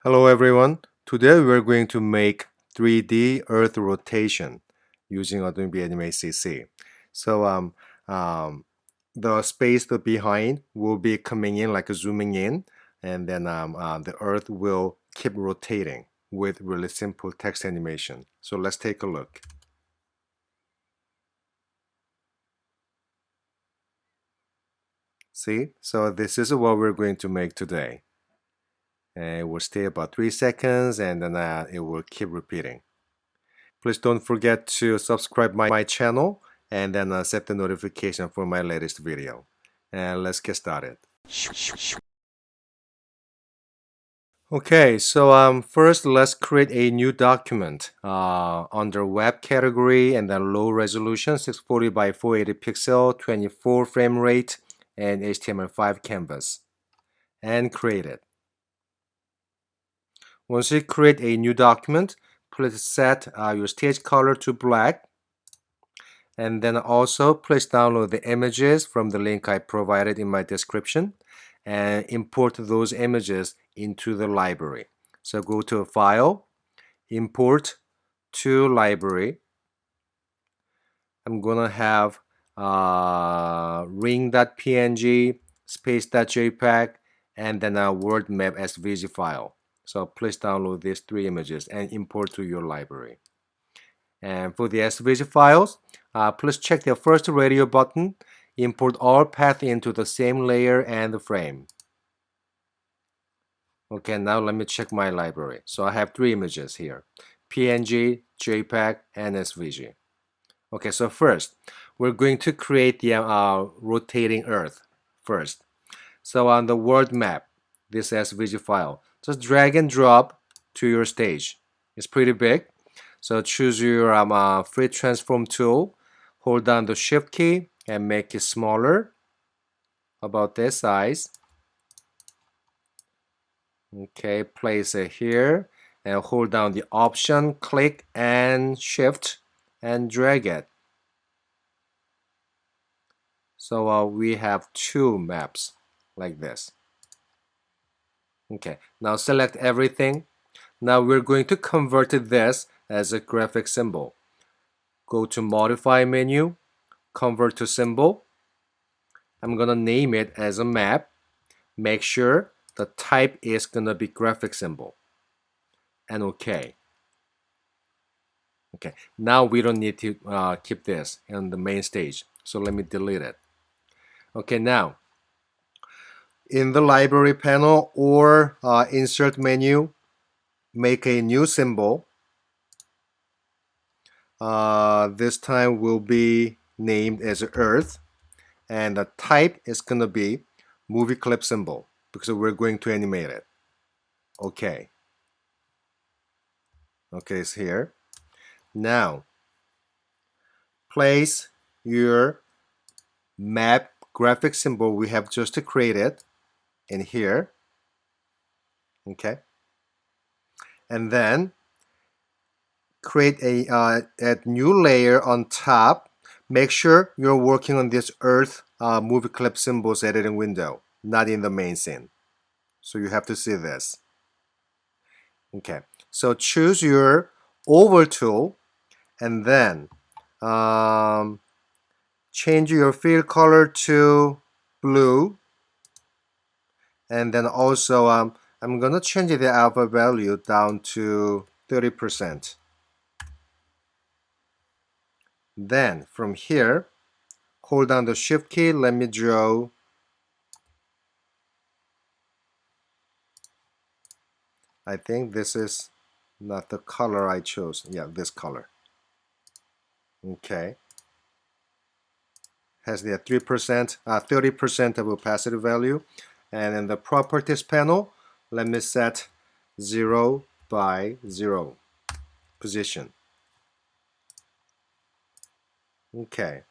Hello everyone. Today we're going to make 3D Earth rotation using Adobe Animate CC. So the space behind will be coming in like zooming in, and then the Earth will keep rotating with really simple text animation. So let's take a look. See? So this is what we're going to make today. And it will stay about 3 seconds, and then it will keep repeating. Please don't forget to subscribe my channel and then set the notification for my latest video. And let's get started. Okay, so first let's create a new document under web category, and then low resolution 640 by 480 pixel, 24 frame rate, and HTML5 canvas, and create it. Once you create a new document, please set your stage color to black, and then also please download the images from the link I provided in my description and import those images into the library. So go to File, Import to Library. I'm gonna have ring.png, space.jpg, and then a word map SVG file. So please download these three images and import to your library. And for the SVG files, please check the first radio button, import all paths into the same layer and the frame. Okay, now let me check my library. So I have three images here: PNG, JPEG, and SVG. Okay, so first, we're going to create the rotating Earth first. So on the world map, this SVG file, just drag and drop to your stage. It's pretty big. So choose your free transform tool, hold down the shift key and make it smaller, about this size. Okay, place it here and hold down the option, click and shift and drag it. So we have two maps like this. Okay, now select everything. Now we're going to convert this as a graphic symbol. Go to Modify menu, Convert to Symbol. I'm gonna name it as a map. Make sure the type is gonna be graphic symbol. And OK. Okay, now we don't need to keep this on the main stage. So let me delete it. Okay, now in the library panel or insert menu, make a new symbol. This time will be named as Earth, and the type is gonna be movie clip symbol because we're going to animate it. Okay. Okay, it's here. Now place your map graphic symbol we have just created in here. Okay. And then create a new layer on top. Make sure you're working on this Earth movie clip symbols editing window, not in the main scene. So you have to see this. Okay, so choose your over tool and then change your fill color to blue, and then also I'm gonna change the alpha value down to 30%. Then from here, hold down the shift key. Let me draw I think this is not the color I chose. Yeah, this color. Okay. Has the 3%, 30% of opacity value. And in the properties panel, let me set 0 by 0 position. Okay.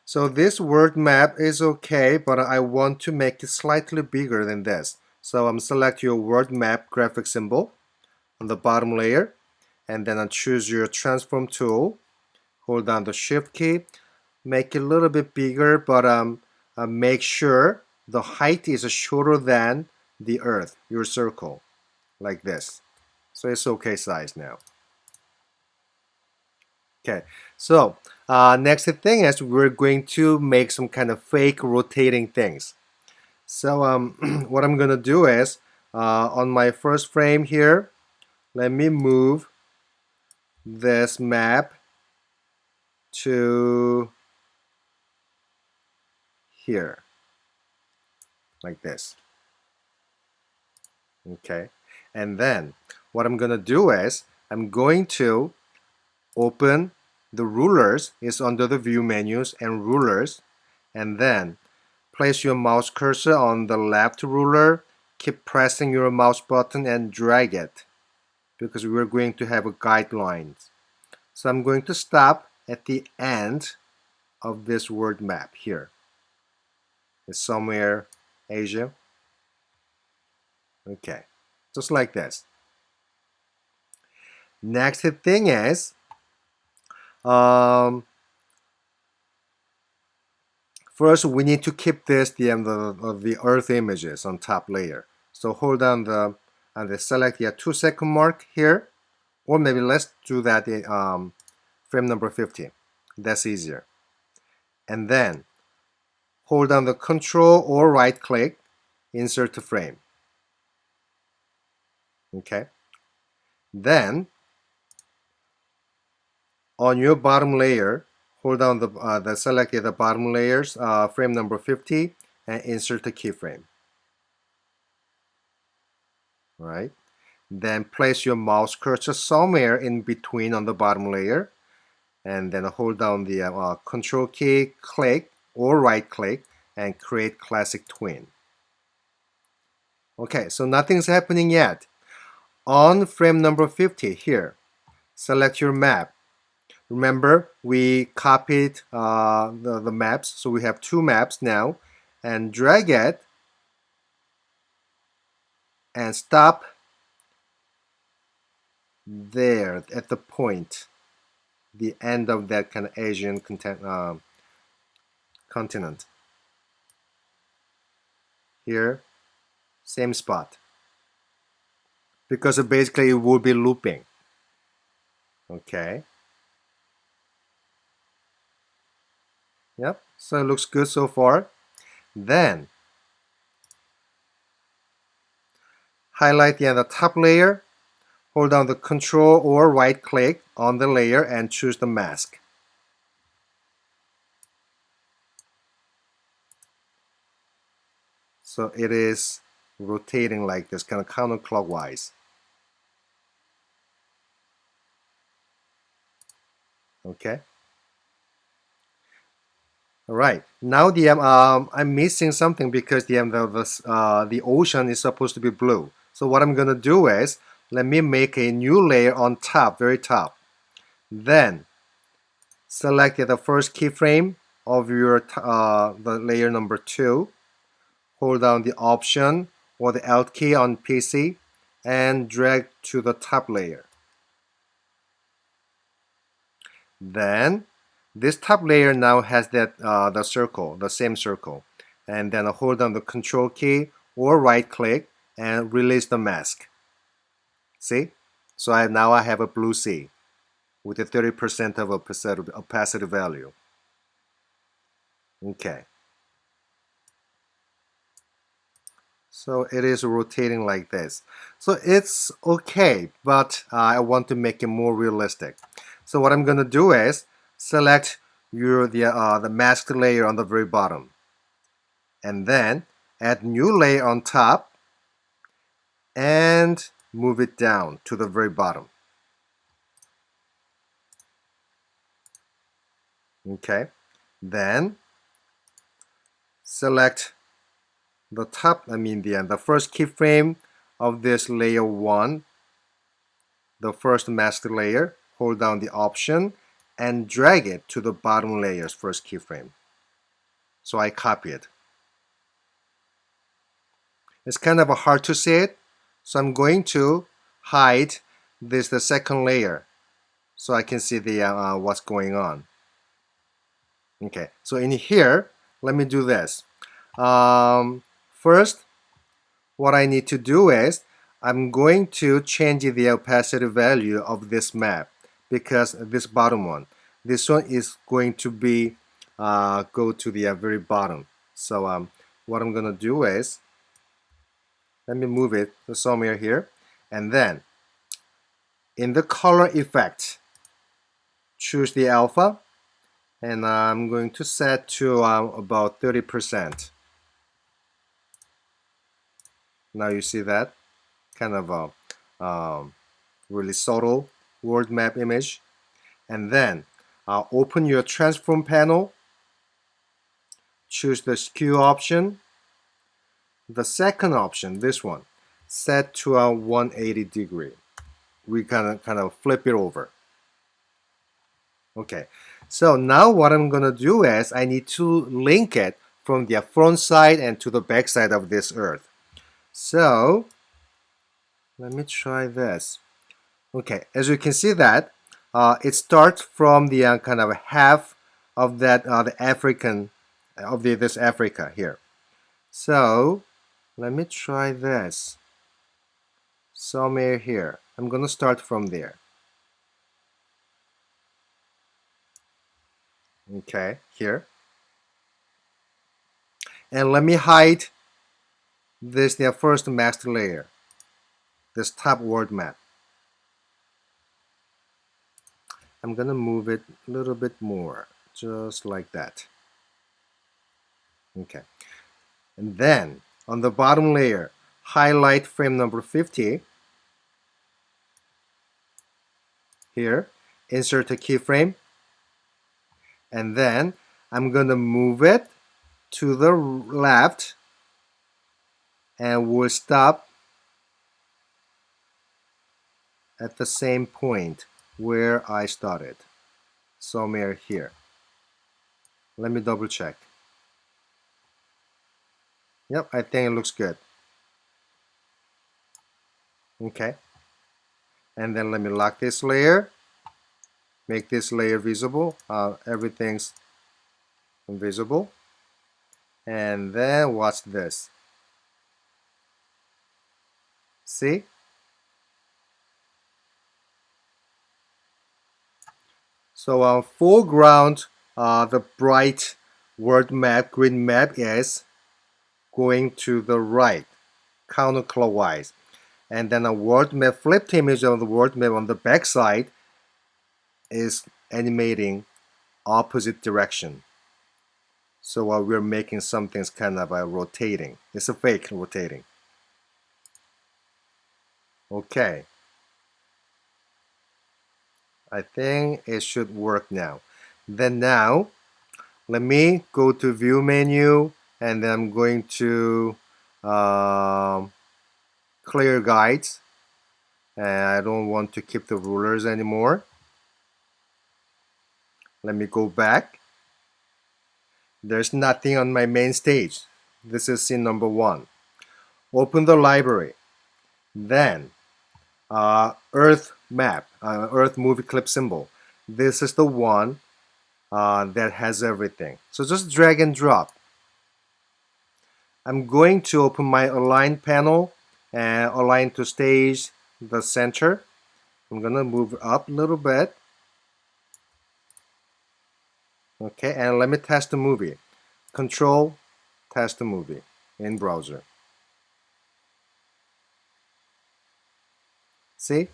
So this word map is okay, but I want to make it slightly bigger than this. So select your word map graphic symbol on the bottom layer, and then choose your transform tool. Hold down the shift key, make it a little bit bigger, but make sure the height is shorter than the Earth, your circle. like this. So it's okay size now. Okay, so next thing is we're going to make some kind of fake rotating things. So what I'm gonna do is on my first frame here, let me move this map to here, like this. Okay, and then what I'm gonna do is I'm going to open the rulers. Is under the view menus and rulers, and then place your mouse cursor on the left ruler, keep pressing your mouse button and drag it because we're going to have a guidelines. So I'm going to stop at the end of this word map here. It's somewhere Asia. Okay, just like this. Next thing is first we need to keep this the earth images on top layer. So hold down the and select the 2-second mark here, or maybe let's do that in frame number 50. That's easier. And then hold down the control or right click, insert to frame. Okay. Then on your bottom layer, hold down the select the bottom layers, frame number 50, and insert the keyframe. Right. Then place your mouse cursor somewhere in between on the bottom layer, and then hold down the control key, click or right click, and create classic tween. Okay, so nothing's happening yet. On frame number 50 here, select your map. Remember, we copied the maps, so we have 2 maps now, and drag it and stop there at the point, the end of that kind of Asian continent. Here, same spot. Because basically it will be looping. Okay. Yep, so it looks good so far. Then highlight the top layer, hold down the control or right click on the layer and choose the mask. So it is rotating like this, kind of counterclockwise. Okay. All right. Now I'm missing something because the ocean is supposed to be blue. So what I'm gonna do is let me make a new layer on top, very top. Then select the first keyframe of your the layer number 2. Hold down the Option or the Alt key on PC and drag to the top layer. Then this top layer now has that the circle, the same circle, and then hold down the Control key or right click and release the mask. See? So now I have a blue sea with a 30% of opacity value. Okay. So it is rotating like this. So it's okay, but I want to make it more realistic. So what I'm gonna do is select the masked layer on the very bottom, and then add new layer on top and move it down to the very bottom. Okay, then select the top, the first keyframe of this layer 1, the first masked layer, hold down the Option and drag it to the bottom layer's first keyframe. So I copy it. It's kind of hard to see it, so I'm going to hide the second layer so I can see what's going on. Okay, so in here, let me do this. First, what I need to do is I'm going to change the opacity value of this map because this bottom one, this one is going to be go to the very bottom. So what I'm gonna do is, let me move it to somewhere here, and then in the color effect, choose the alpha, and I'm going to set to about 30%. Now you see that kind of a really subtle world map image. And then open your transform panel, choose the skew option. The second option, this one, set to a 180 degree. We kind of flip it over. Okay, so now what I'm gonna do is I need to link it from the front side and to the back side of this earth. So let me try this. Okay, as you can see that it starts from the kind of half of that the African of this Africa here. So let me try this somewhere here. I'm gonna start from there. Okay, here, and let me hide this the first master layer, this top world map. I'm gonna move it a little bit more, just like that. Okay, and then on the bottom layer, highlight frame number 50. Here, insert a keyframe, and then I'm gonna move it to the left, and we'll stop at the same point where I started, somewhere here. Let me double check. Yep, I think it looks good. Okay, and then let me lock this layer, make this layer visible. Everything's invisible, and then watch this. See? So foreground, the bright world map, green map is going to the right, counterclockwise. And then a world map, flipped image of the world map on the back side is animating opposite direction. So we're making something's kind of rotating. It's a fake rotating. Okay. I think it should work now. Then now, let me go to view menu, and then I'm going to clear guides, and I don't want to keep the rulers anymore. Let me go back. There's nothing on my main stage. This is scene number 1. Open the library. Then Earth map, Earth movie clip symbol. This is the one that has everything. So just drag and drop. I'm going to open my align panel and align to stage the center. I'm gonna move up a little bit. Okay, and let me test the movie. Control, test the movie in browser. See?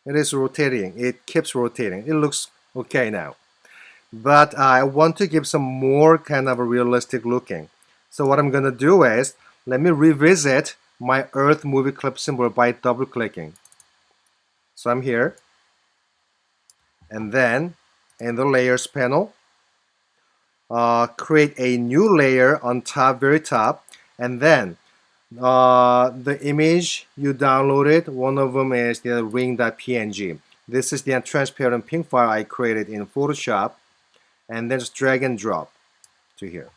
It is rotating. It keeps rotating. It looks okay now. But I want to give some more kind of a realistic looking. So what I'm gonna do is, let me revisit my Earth movie clip symbol by double clicking. So I'm here, and then in the layers panel, create a new layer on top, very top, and then the image you downloaded, one of them is the ring.png. This is the transparent pink file I created in Photoshop, and then just drag and drop to here.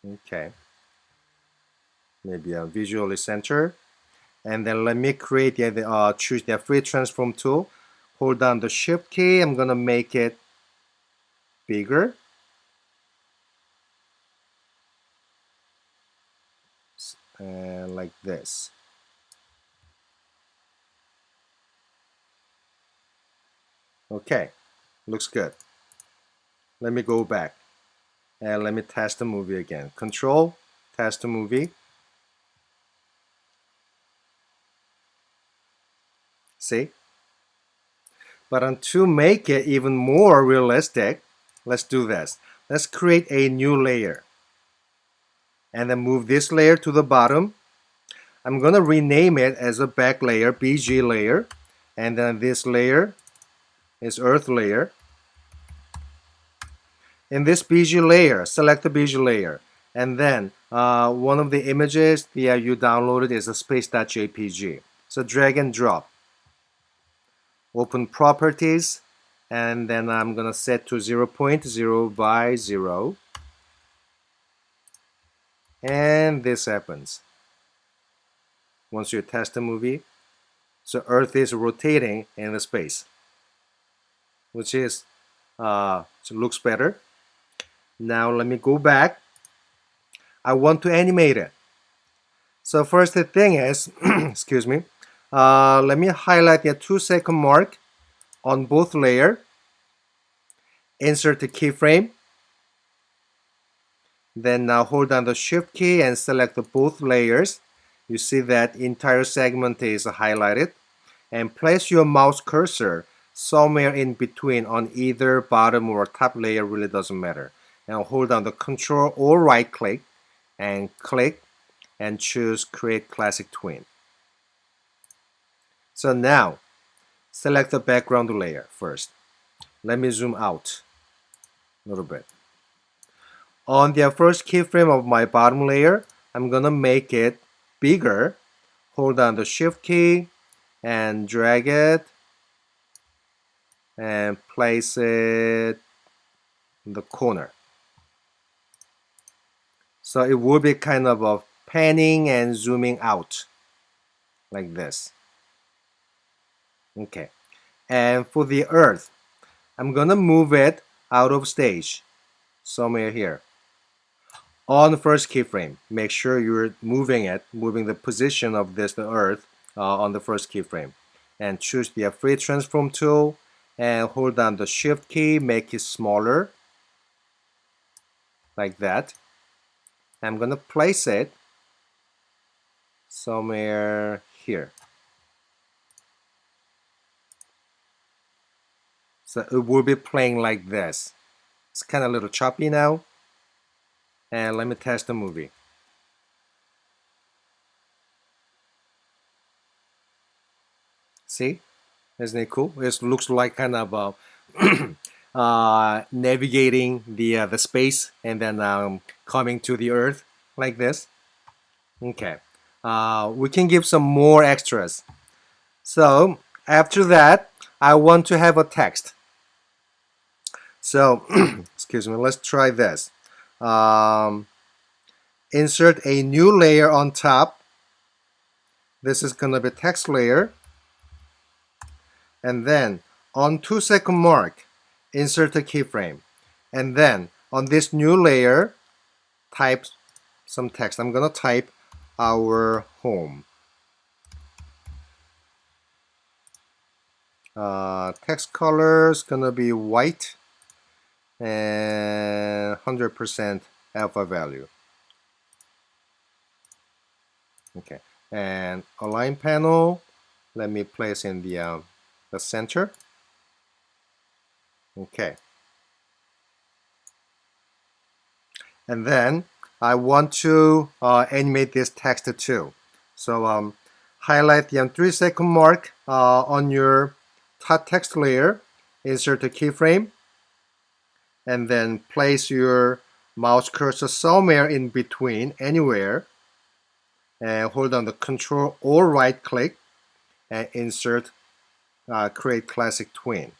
Okay, maybe a visually center, and then let me create choose the free transform tool. Hold down the shift key. I'm gonna make it bigger. and like this. Okay, looks good. Let me go back and let me test the movie again. Control, test the movie. See? But to make it even more realistic, let's do this. Let's create a new layer. And then move this layer to the bottom. I'm going to rename it as a back layer, BG layer. And then this layer is earth layer. In this BG layer, select the BG layer. And then one of the images you downloaded is a space.jpg. So drag and drop. Open properties. And then I'm going to set to 0.0 by 0. And this happens. Once you test the movie, so Earth is rotating in the space, which is so looks better. Now let me go back. I want to animate it. So first the thing is, excuse me, let me highlight the 2-second mark on both layer. Insert the keyframe. Then now hold down the Shift key and select both layers. You see that entire segment is highlighted. And place your mouse cursor somewhere in between on either bottom or top layer, really doesn't matter. Now hold down the Control or right click and choose Create Classic Tween. So now select the background layer first. Let me zoom out a little bit. On the first keyframe of my bottom layer, I'm gonna make it bigger. Hold down the Shift key and drag it and place it in the corner. So it will be kind of a panning and zooming out like this. Okay. And for the earth, I'm gonna move it out of stage somewhere here. On the first keyframe, make sure you're moving the position of the earth on the first keyframe. And choose the free transform tool and hold down the Shift key, make it smaller like that. I'm gonna place it somewhere here. So it will be playing like this. It's kind of a little choppy now. And let me test the movie. See? Isn't it cool? It looks like kind of navigating the space and then coming to the earth like this. Okay. We can give some more extras. So after that, I want to have a text. So excuse me, let's try this. Insert a new layer on top. This is gonna be text layer. And then on 2-second mark, insert a keyframe. And then on this new layer, type some text. I'm gonna type our home. Text color is gonna be white and 100% alpha value. Okay, and align panel, let me place in the center. Okay, and then I want to animate this text too. So highlight the 3-second mark on your top text layer, insert a keyframe, and then place your mouse cursor somewhere in between, anywhere, and hold down the Control or right click and insert Create Classic Tween.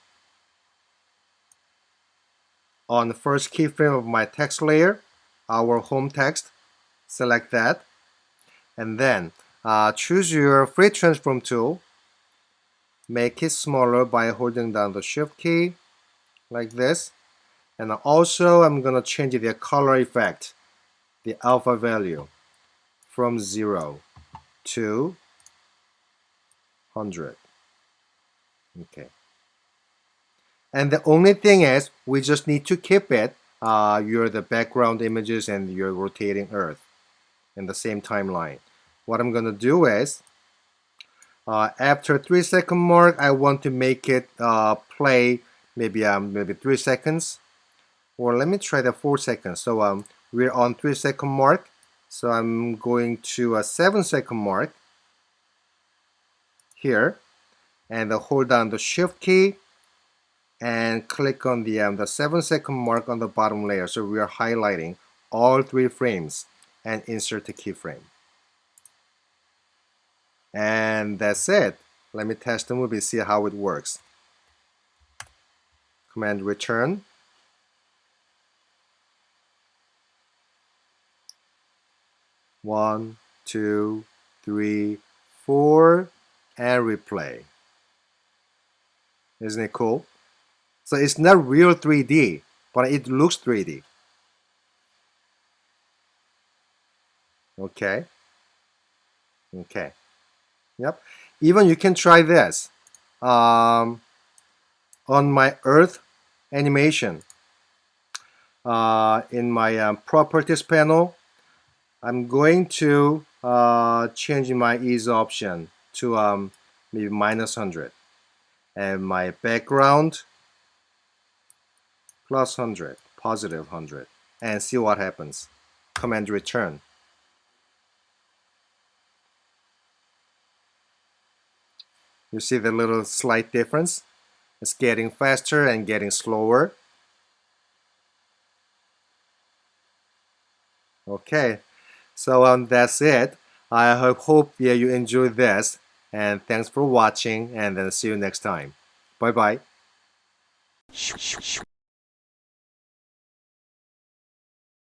On the first keyframe of my text layer, our home text, select that, and then choose your free transform tool, make it smaller by holding down the Shift key like this. And also I'm gonna change the color effect, the alpha value from 0 to 100. Okay. And the only thing is, we just need to keep it, the background images and your rotating Earth in the same timeline. What I'm gonna do is, after 3-second mark, I want to make it play maybe 3 seconds, or let me try the 4 seconds. So we're on 3-second mark, so I'm going to a 7-second mark here, and hold down the Shift key and click on the 7-second mark on the bottom layer. So we are highlighting all 3 frames and insert the keyframe. And that's it. Let me test the movie, see how it works. Command return. One, two, three, 4, and replay. Isn't it cool? So it's not real 3D, but it looks 3D. Okay. Okay. Yep. Even you can try this. On my Earth animation, in my properties panel, I'm going to change my ease option to maybe -100, and my background +100, +100, and see what happens. Command return. You see the little slight difference? It's getting faster and getting slower. Okay, so that's it. I hope you enjoyed this, and thanks for watching, and then see you next time. Bye bye.